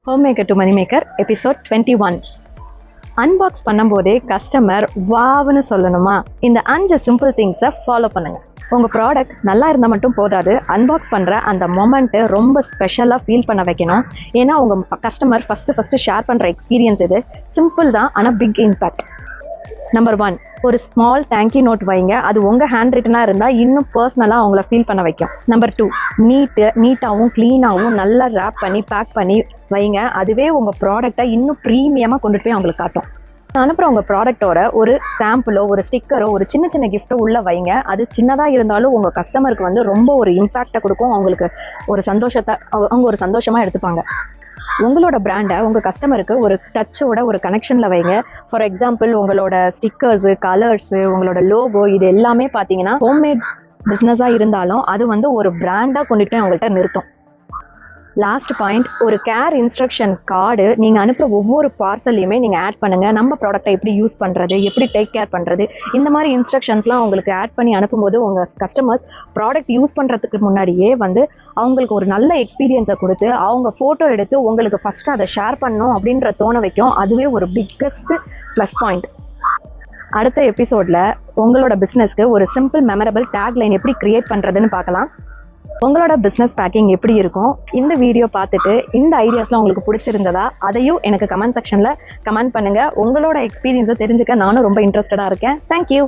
Homemaker to Moneymaker episode 21. Unbox பண்ணும்போதே customer வாவ்னு சொல்லணுமா? இந்த 5 சிம்பிள் திங்ஸை ஃபாலோ பண்ணுங்க. உங்கள் ப்ராடக்ட் நல்லா இருந்தால் மட்டும் போதாது, அன்பாக்ஸ் பண்ணுற அந்த மொமெண்ட்டு ரொம்ப ஸ்பெஷலாக ஃபீல் பண்ண வைக்கணும். ஏன்னா உங்கள் கஸ்டமர் ஃபஸ்ட்டு ஷேர் பண்ணுற எக்ஸ்பீரியன்ஸ் இது சிம்பிள் தான், ஆனால் பிக் இம்பேக்ட். நம்பர் 1, ஒரு ஸ்மால் தேங்க்யூ நோட் வைங்க. அது உங்கள் ஹேண்ட் ரிட்டனாக இருந்தால் இன்னும் பர்சனலாக அவங்கள ஃபீல் பண்ண வைக்கும். நம்பர் 2, நீட்டாகவும் க்ளீனாகவும் நல்லா ரேப் பண்ணி பேக் பண்ணி வைங்க. அதுவே உங்கள் ப்ராடக்டை இன்னும் ப்ரீமியமாக கொண்டுட்டு போய் அவங்களுக்கு காட்டும். அனுப்புகிற உங்கள் ப்ராடக்டோட ஒரு சாம்பிளோ ஒரு ஸ்டிக்கரோ ஒரு சின்ன கிஃப்ட்டோ உள்ள வைங்க. அது சின்னதாக இருந்தாலும் உங்கள் கஸ்டமருக்கு வந்து ரொம்ப ஒரு இம்பேக்டை கொடுக்கும். அவங்களுக்கு ஒரு சந்தோஷத்தை அவங்க ஒரு சந்தோஷமாக எடுத்துப்பாங்க. உங்களோட பிராண்டை உங்கள் கஸ்டமருக்கு ஒரு டச்சோட ஒரு கனெக்ஷனில் வைங்க. ஃபார் எக்ஸாம்பிள், உங்களோட ஸ்டிக்கர்ஸு, கலர்ஸு, உங்களோட லோகோ இது எல்லாமே பார்த்தீங்கன்னா ஹோம்மேட் பிஸ்னஸாக இருந்தாலும் அது வந்து ஒரு பிராண்டாக கொண்டுட்டு போய் அவங்கள்ட்ட நிறுத்தும். லாஸ்ட் பாயிண்ட், ஒரு கேர் இன்ஸ்ட்ரக்ஷன் கார்டு நீங்கள் அனுப்புகிற ஒவ்வொரு பார்சல்லையுமே நீங்கள் ஆட் பண்ணுங்கள். நம்ம ப்ராடக்டை எப்படி யூஸ் பண்ணுறது, எப்படி டேக் கேர் பண்ணுறது, இந்த மாதிரி இன்ஸ்ட்ரக்ஷன்ஸ்லாம் அவங்களுக்கு ஆட் பண்ணி அனுப்பும்போது உங்கள் கஸ்டமர்ஸ் ப்ராடக்ட் யூஸ் பண்ணுறதுக்கு முன்னாடியே வந்து அவங்களுக்கு ஒரு நல்ல எக்ஸ்பீரியன்ஸை கொடுத்து அவங்க ஃபோட்டோ எடுத்து உங்களுக்கு ஃபஸ்ட்டு அதை ஷேர் பண்ணணும் அப்படின்ற தோண வைக்கும். அதுவே ஒரு பிக்கஸ்ட் ப்ளஸ் பாயிண்ட். அடுத்த எபிசோடில் உங்களோட பிஸ்னஸ்க்கு ஒரு சிம்பிள் மெமரபிள் டேக்லைன் எப்படி க்ரியேட் பண்ணுறதுன்னு பார்க்கலாம். உங்களோட பிஸ்னஸ் பேக்கிங் எப்படி இருக்கும்? இந்த வீடியோ பார்த்துட்டு இந்த ஐடியாஸ்லாம் உங்களுக்கு பிடிச்சிருந்ததா அதையும் எனக்கு கமெண்ட் செக்ஷனில் கமெண்ட் பண்ணுங்கள். உங்களோட எக்ஸ்பீரியன்ஸை தெரிஞ்சுக்க நானும் ரொம்ப இன்ட்ரெஸ்டடாக இருக்கேன். தேங்க்யூ.